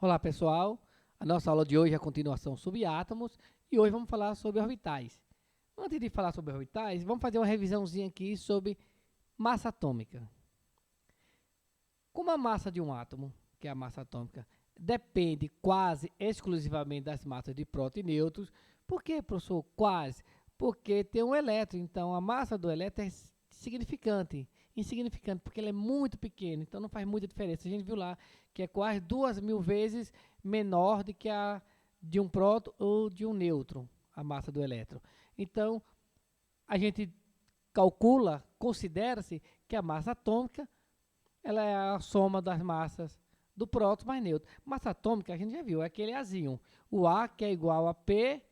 Olá, pessoal. A nossa aula de hoje é a continuação sobre átomos e hoje vamos falar sobre orbitais. Antes de falar sobre orbitais, vamos fazer uma revisãozinha aqui sobre massa atômica. Como a massa de um átomo, que é a massa atômica, depende quase exclusivamente das massas de prótons e nêutrons. Por que, professor? Quase. Porque tem um elétron, então a massa do elétron é insignificante, porque ele é muito pequeno, então não faz muita diferença. A gente viu lá que é quase 2.000 vezes menor do que a de um próton ou de um nêutron, a massa do elétron. Então, a gente calcula, considera-se que a massa atômica ela é a soma das massas do próton mais nêutron. Massa atômica, a gente já viu, é aquele Azinho. O A que é igual a P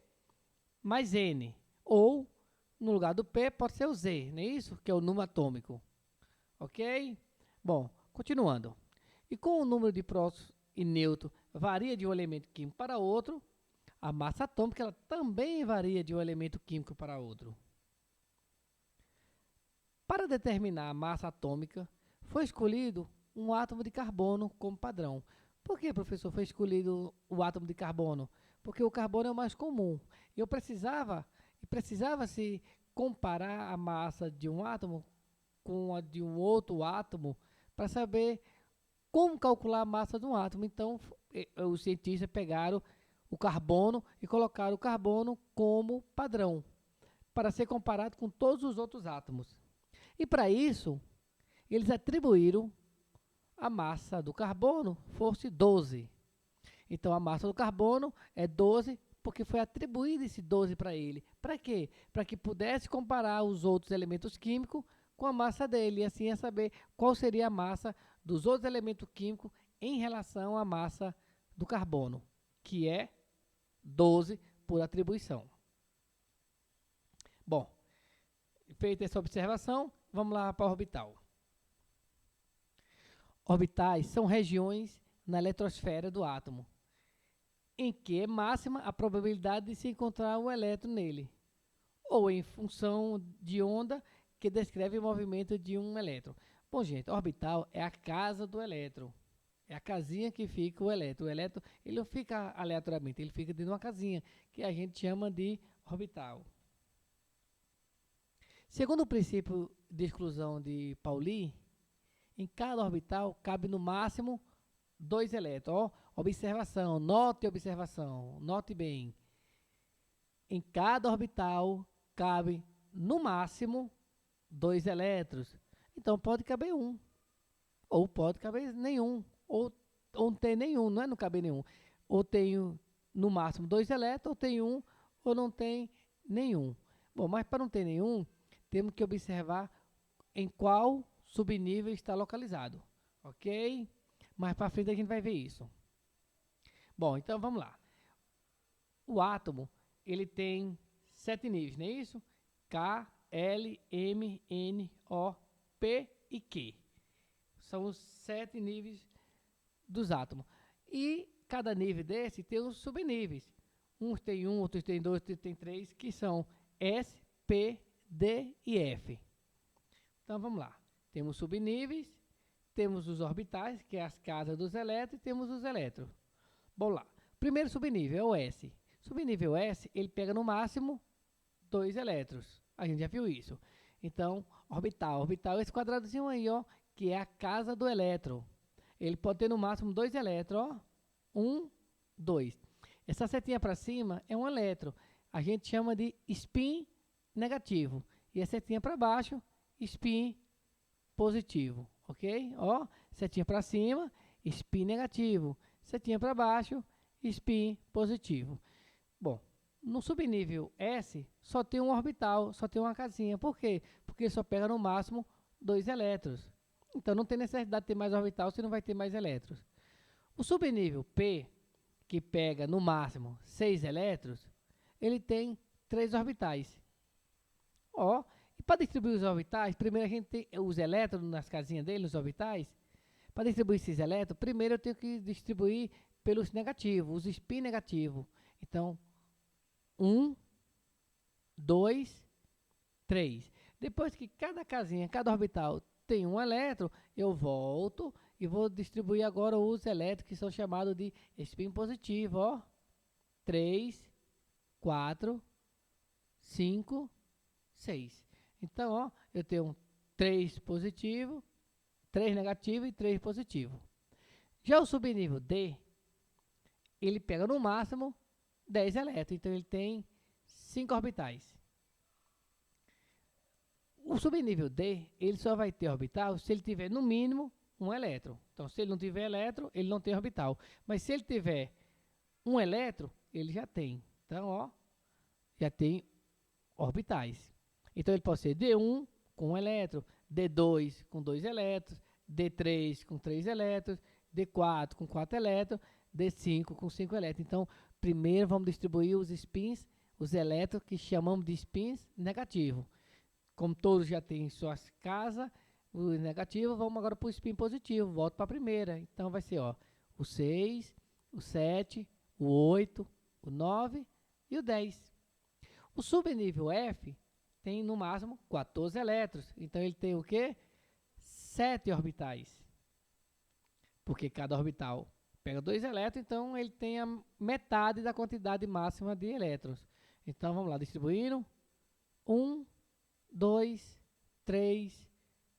mais N. Ou, no lugar do P, pode ser o Z, não é isso? Que é o número atômico. Ok? Bom, continuando. E com o número de prótons e nêutrons varia de um elemento químico para outro, a massa atômica ela também varia de um elemento químico para outro. Para determinar a massa atômica, foi escolhido um átomo de carbono como padrão. Por que, professor, foi escolhido o átomo de carbono? Porque o carbono é o mais comum. Precisava-se comparar a massa de um átomo com a de um outro átomo para saber como calcular a massa de um átomo. Então, os cientistas pegaram o carbono e colocaram o carbono como padrão para ser comparado com todos os outros átomos. E para isso, eles atribuíram a massa do carbono fosse 12. Então a massa do carbono é 12 porque foi atribuído esse 12 para ele. Para quê? Para que pudesse comparar os outros elementos químicos com a massa dele e assim ia saber qual seria a massa dos outros elementos químicos em relação à massa do carbono, que é 12 por atribuição. Bom, feita essa observação, vamos lá para a orbital. Orbitais são regiões na eletrosfera do átomo, em que é máxima a probabilidade de se encontrar um elétron nele, ou em função de onda que descreve o movimento de um elétron. Bom, gente, orbital é a casa do elétron. É a casinha que fica o elétron. O elétron ele não fica aleatoriamente, ele fica dentro de uma casinha, que a gente chama de orbital. Segundo o princípio de exclusão de Pauli, em cada orbital cabe no máximo 2 elétrons. Ó, observação, note bem. Em cada orbital cabe no máximo 2 elétrons. Então pode caber um, ou pode caber nenhum, ou não tem nenhum, não é não caber nenhum. Ou tenho no máximo 2 elétrons, ou tem um, ou não tem nenhum. Bom, mas para não ter nenhum, temos que observar em qual subnível está localizado, ok? Mais para frente a gente vai ver isso. Bom, então vamos lá. O átomo, ele tem 7 níveis, não é isso? K, L, M, N, O, P e Q. São os 7 níveis dos átomos. E cada nível desse tem os subníveis. Uns tem 1, outros tem 2, outros tem 3, que são S, P, D e F. Então vamos lá. Temos subníveis, temos os orbitais, que é as casas dos elétrons, e temos os elétrons. Bom lá. Primeiro subnível é o S. Subnível S, ele pega no máximo 2 elétrons. A gente já viu isso. Então, orbital. Orbital é esse quadradozinho aí, ó, que é a casa do elétron. Ele pode ter no máximo 2 elétrons, ó. 1, 2. Essa setinha para cima é um elétron. A gente chama de spin negativo. E a setinha para baixo, spin positivo, ok? Ó, setinha para cima, spin negativo. Setinha para baixo, spin positivo. Bom, no subnível S, só tem um orbital, só tem uma casinha. Por quê? Porque só pega no máximo 2 elétrons. Então não tem necessidade de ter mais orbital se não vai ter mais elétrons. O subnível P, que pega no máximo 6 elétrons, ele tem 3 orbitais. Ó, e para distribuir os orbitais, primeiro a gente tem os elétrons nas casinhas dele, nos orbitais. Para distribuir esses elétrons, primeiro eu tenho que distribuir pelos negativos, os spin negativos. Então, 1, 2, 3. Depois que cada casinha, cada orbital tem um elétron, eu volto e vou distribuir agora os elétrons que são chamados de spin positivo, ó. 3, 4, 5, 6. Então, ó, eu tenho 3 positivo, 3 negativo e 3 positivo. Já o subnível D, ele pega no máximo 10 elétrons, então ele tem 5 orbitais. O subnível D, ele só vai ter orbital se ele tiver no mínimo um elétron. Então, se ele não tiver elétron, ele não tem orbital. Mas se ele tiver um elétron, ele já tem. Então, ó, já tem orbitais. Então, ele pode ser D1 com um elétron, D2 com 2 elétrons, D3 com 3 elétrons, D4 com 4 elétrons, D5 com 5 elétrons. Então, primeiro vamos distribuir os spins, os elétrons que chamamos de spins negativos. Como todos já têm suas casas, o negativo, vamos agora para o spin positivo. Volto para a primeira. Então, vai ser ó, o 6, o 7, o 8, o 9 e o 10. O subnível F tem no máximo 14 elétrons. Então, ele tem o quê? 7 orbitais. Porque cada orbital pega 2 elétrons, então ele tem a metade da quantidade máxima de elétrons. Então, vamos lá, distribuindo. 1, 2, 3,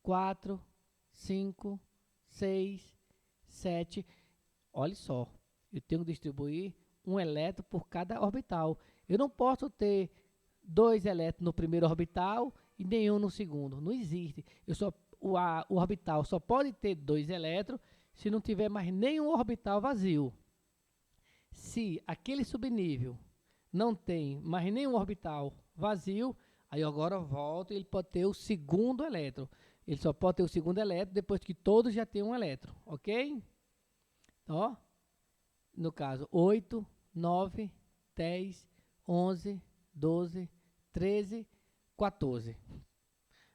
4, 5, 6, 7. Olha só, eu tenho que distribuir um elétron por cada orbital. Eu não posso ter 2 elétrons no primeiro orbital e nenhum no segundo. Não existe. O orbital só pode ter 2 elétrons se não tiver mais nenhum orbital vazio. Se aquele subnível não tem mais nenhum orbital vazio, aí agora eu volto e ele pode ter o segundo elétron. Ele só pode ter o segundo elétron depois que todos já têm um elétron, ok? Então, ó, no caso, 8, 9, 10, 11, 12, 13, 14.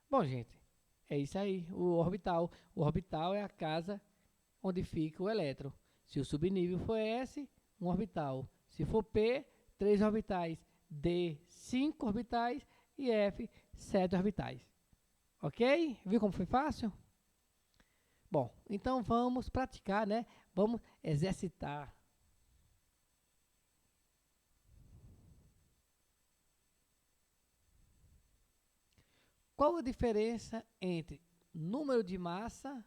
Bom, gente, é isso aí, o orbital. O orbital é a casa onde fica o elétron. Se o subnível for S, um orbital. Se for P, 3 orbitais. D, 5 orbitais. E F, 7 orbitais. Ok? Viu como foi fácil? Bom, então vamos praticar, né? Vamos exercitar. Qual a diferença entre número de massa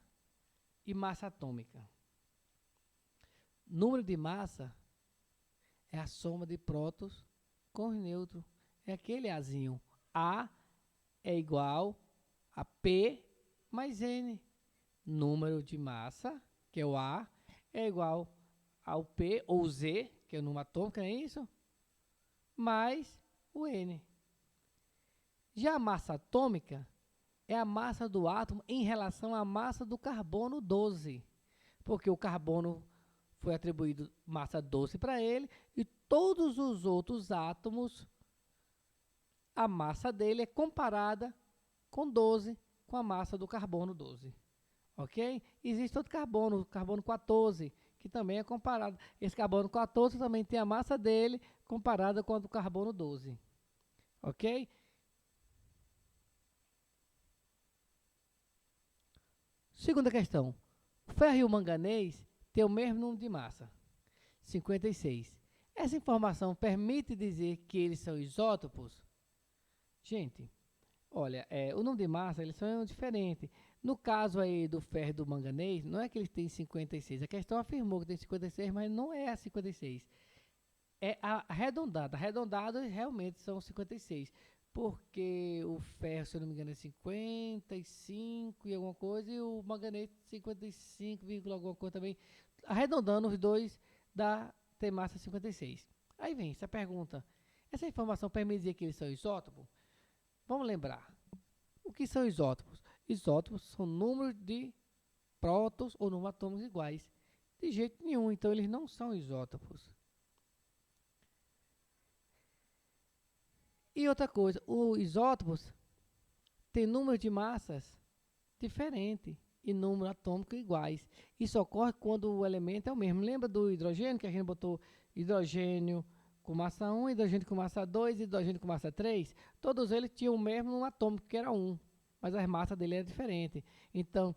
e massa atômica? Número de massa é a soma de prótons com os nêutrons. É aquele Azinho. A é igual a P mais N. Número de massa, que é o A, é igual ao P ou Z, que é o número atômico, não é isso? Mais o N. Já a massa atômica é a massa do átomo em relação à massa do carbono 12. Porque o carbono foi atribuído massa 12 para ele e todos os outros átomos, a massa dele é comparada com 12, com a massa do carbono 12. Ok? Existe outro carbono, carbono 14, que também é comparado. Esse carbono 14 também tem a massa dele comparada com a do carbono 12. Ok? Segunda questão. O ferro e o manganês têm o mesmo número de massa, 56. Essa informação permite dizer que eles são isótopos? Gente, olha, o número de massa, eles são diferentes. No caso aí do ferro e do manganês, não é que eles têm 56. A questão afirmou que tem 56, mas não é a 56. É arredondado. Arredondado realmente são 56. Porque o ferro, se eu não me engano, é 55 e alguma coisa, e o manganês 55, alguma coisa também. Arredondando os dois, tem massa 56. Aí vem essa pergunta. Essa informação permite dizer que eles são isótopos? Vamos lembrar. O que são isótopos? Isótopos são números de prótons ou números atômicos iguais. De jeito nenhum, então eles não são isótopos. E outra coisa, os isótopos têm números de massas diferentes e números atômicos iguais. Isso ocorre quando o elemento é o mesmo. Lembra do hidrogênio, que a gente botou hidrogênio com massa 1, hidrogênio com massa 2 e hidrogênio com massa 3? Todos eles tinham o mesmo número atômico, que era 1, mas a massa dele era diferente. Então,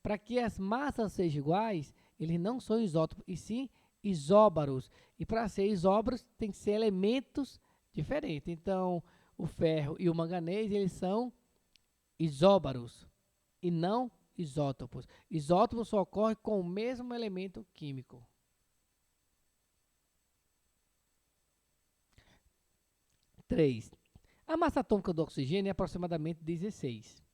Para que as massas sejam iguais, eles não são isótopos, e sim isóbaros. E para ser isóbaros, tem que ser elementos diferentes. Então, o ferro e o manganês, eles são isóbaros e não isótopos. Isótopos só ocorrem com o mesmo elemento químico. 3. A massa atômica do oxigênio é aproximadamente 16.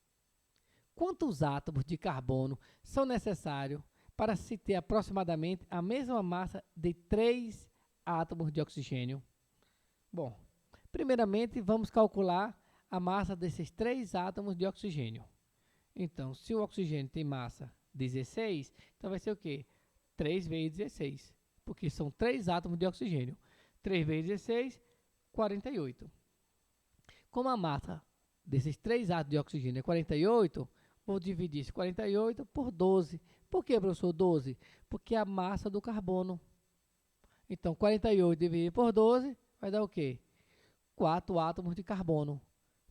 Quantos átomos de carbono são necessários para se ter aproximadamente a mesma massa de 3 átomos de oxigênio? Bom, primeiramente vamos calcular a massa desses 3 átomos de oxigênio. Então, se o oxigênio tem massa 16, então vai ser o quê? 3 vezes 16, porque são 3 átomos de oxigênio. 3 vezes 16, 48. Como a massa desses 3 átomos de oxigênio é 48, vou dividir esse 48 por 12. Por que, professor, 12? Porque é a massa do carbono. Então, 48 dividido por 12 vai dar o quê? 4 átomos de carbono.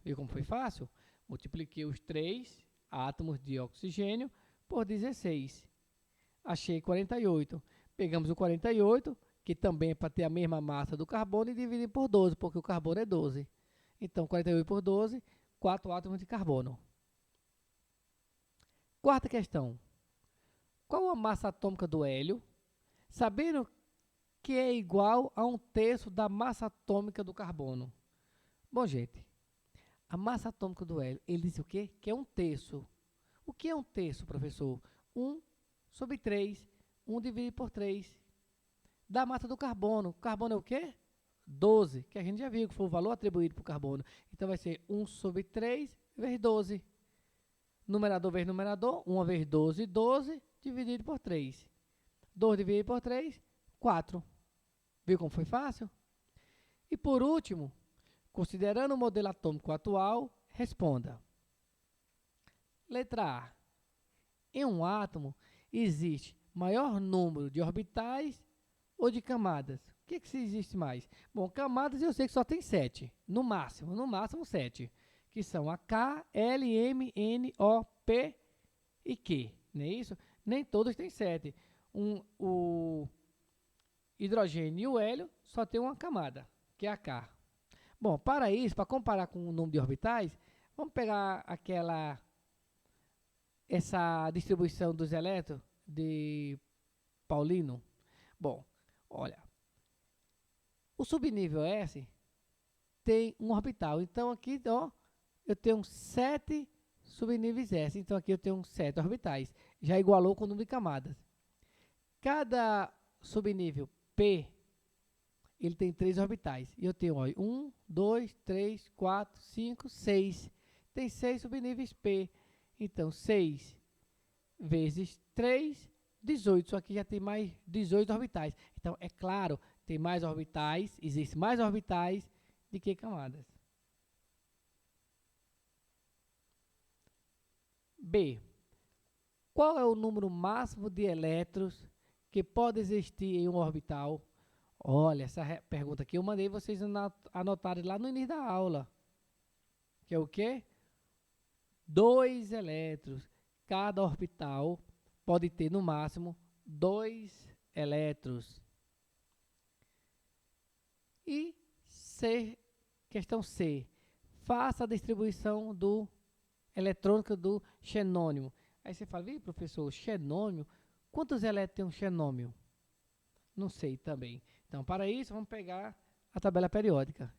Viu como foi fácil? Multipliquei os 3 átomos de oxigênio por 16. Achei 48. Pegamos o 48, que também é para ter a mesma massa do carbono, e dividir por 12, porque o carbono é 12. Então, 48 por 12, 4 átomos de carbono. Quarta questão. Qual a massa atômica do hélio? Sabendo que é igual a 1/3 da massa atômica do carbono. Bom, gente, a massa atômica do hélio, ele diz o quê? Que é 1/3. O que é 1/3, professor? 1/3. 1 dividido por 3. Da massa do carbono. O carbono é o quê? 12, que a gente já viu que foi o valor atribuído para o carbono. Então, vai ser 1/3 vezes 12. Numerador vezes numerador, 1 vezes 12, 12, dividido por 3. 2 dividido por 3, 4. Viu como foi fácil? E por último, considerando o modelo atômico atual, responda. Letra A. Em um átomo, existe maior número de orbitais ou de camadas? O que se existe mais? Bom, camadas eu sei que só tem 7. No máximo 7. Que são a K, L, M, N, O, P e Q. Não é isso? Nem todos têm 7. O hidrogênio e o hélio só tem uma camada, que é a K. Bom, para isso, para comparar com o número de orbitais, vamos pegar essa distribuição dos elétrons de Paulino. Bom, olha, o subnível S tem um orbital. Então, aqui, ó, eu tenho 7 subníveis S. Então, aqui eu tenho 7 orbitais. Já igualou com o número de camadas. Cada subnível P, ele tem 3 orbitais. E eu tenho, ó, 1, 2, 3, 4, 5, 6. Tem 6 subníveis P. Então, 6 vezes 3, 18. Só que já tem mais 18 orbitais. Então, é claro, tem mais orbitais, existem mais orbitais do que camadas. B. Qual é o número máximo de elétrons que pode existir em um orbital? Olha, essa pergunta aqui eu mandei vocês anotarem lá no início da aula. Que é o quê? 2 elétrons. Cada orbital pode ter no máximo 2 elétrons. E questão C. Faça a distribuição eletrônica do xenônio. Aí você fala, professor, xenônio, quantos elétrons tem um xenônio? Não sei também. Então, para isso, vamos pegar a tabela periódica.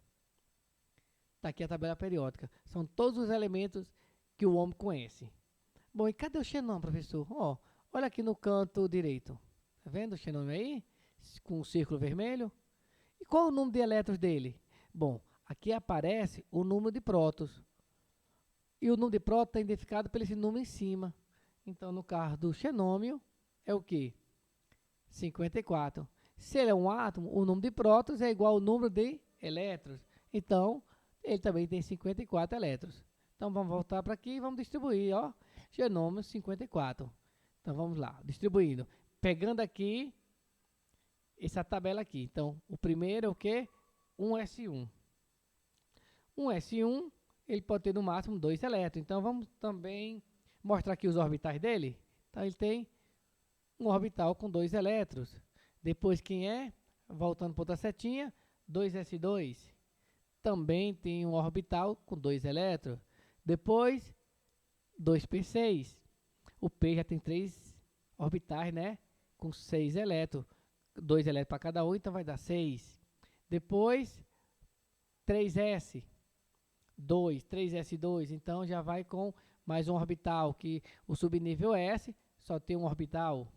Está aqui a tabela periódica. São todos os elementos que o homem conhece. Bom, e cadê o xenônio, professor? Ó, olha aqui no canto direito. Tá vendo o xenônio aí? Com o círculo vermelho. E qual é o número de elétrons dele? Bom, aqui aparece o número de prótons. E o número de prótons está identificado por esse número em cima. Então, no caso do xenônio, é o quê? 54. Se ele é um átomo, o número de prótons é igual ao número de elétrons. Então, ele também tem 54 elétrons. Então, vamos voltar para aqui e vamos distribuir, ó, xenônio 54. Então, vamos lá, distribuindo. Pegando aqui, essa tabela aqui. Então, o primeiro é o quê? 1s1. 1s1, ele pode ter no máximo 2 elétrons. Então, vamos também mostrar aqui os orbitais dele. Então, ele tem um orbital com 2 elétrons. Depois, quem é? Voltando para outra setinha, 2s2. Também tem um orbital com 2 elétrons. Depois, 2p6. O P já tem 3 orbitais, né? Com 6 elétrons. 2 elétrons para cada um, então vai dar 6. Depois, 3s. 3s2. Então, já vai com mais um orbital, que o subnível S só tem um orbital.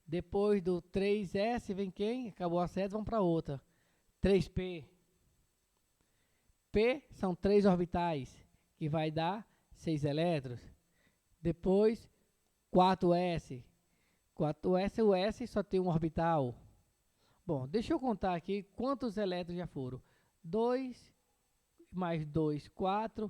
Depois do 3s, vem quem? Acabou a seta, vamos para outra. 3p. P são 3 orbitais, que vai dar 6 elétrons. Depois, 4s. 4s, o S só tem um orbital. Bom, deixa eu contar aqui quantos elétrons já foram. 2 mais 2, 4.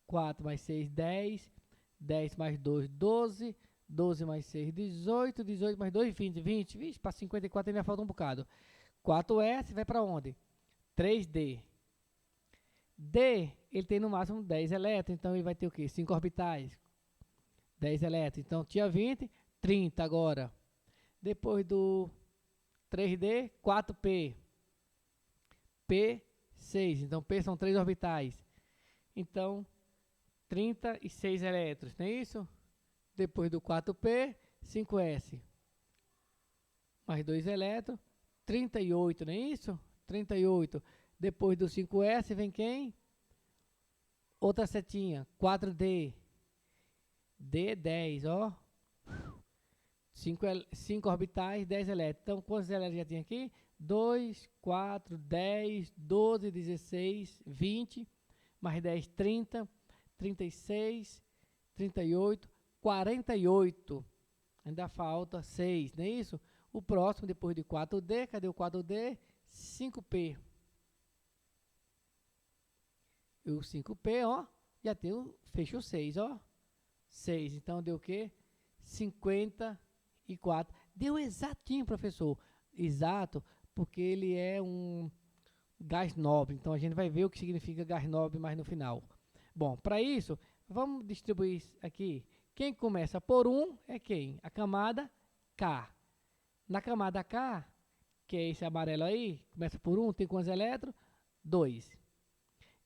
4 mais 6, 10. 10 mais 2, 12. 12 mais 6, 18. 18 mais 2, 20. 20. Vixe, para 54 ainda falta um bocado. 4s vai para onde? 3d. D, ele tem no máximo 10 elétrons, então ele vai ter o quê? 5 orbitais. 10 elétrons. Então, tinha 20, 30 agora. Depois do 3D, 4P. P, 6. Então, P são 3 orbitais. Então, 36 elétrons, não é isso? Depois do 4P, 5S. Mais 2 elétrons, 38, não é isso? 38. Depois do 5S, vem quem? Outra setinha, 4D. D10, ó. 5 orbitais, 10 elétrons. Então, quantos elétrons já tem aqui? 2, 4, 10, 12, 16, 20. Mais 10, 30. 36, 38, 48. Ainda falta 6, não é isso? O próximo, depois de 4D, cadê o 4D? 5P. E o 5P, ó, já tem o fecho 6, ó. 6, então deu o quê? 54. Deu exatinho, professor. Exato, porque ele é um gás nobre. Então, a gente vai ver o que significa gás nobre mais no final. Bom, para isso, vamos distribuir aqui. Quem começa por 1 é quem? A camada K. Na camada K, que é esse amarelo aí, começa por 1, tem quantos elétrons? 2.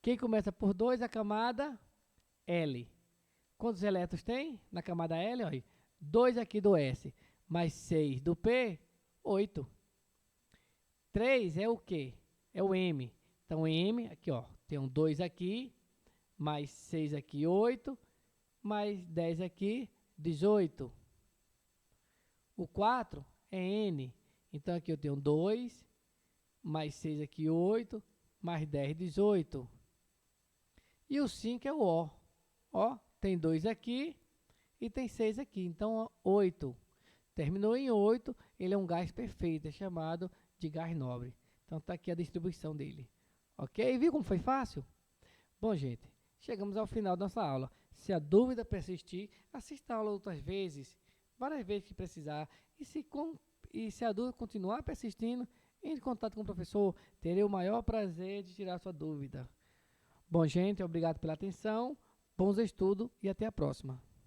Quem começa por 2 é a camada L. Quantos elétrons tem na camada L? Olha, 2 aqui do S, mais 6 do P, 8. 3 é o quê? É o M. Então, M, aqui, ó, tem um 2 aqui, mais 6 aqui, 8, mais 10 aqui, 18. O 4 é N. Então, aqui eu tenho 2, mais 6 aqui, 8, mais 10, 18. E o 5 é o O. Ó, tem 2 aqui e tem 6 aqui. Então, ó, 8. Terminou em 8, ele é um gás perfeito, é chamado de gás nobre. Então, está aqui a distribuição dele. Ok? Viu como foi fácil? Bom, gente, chegamos ao final da nossa aula. Se a dúvida persistir, assista a aula outras vezes, várias vezes que precisar. E se a dúvida continuar persistindo, entre em contato com o professor. Terei o maior prazer de tirar sua dúvida. Bom, gente, obrigado pela atenção, bons estudos e até a próxima.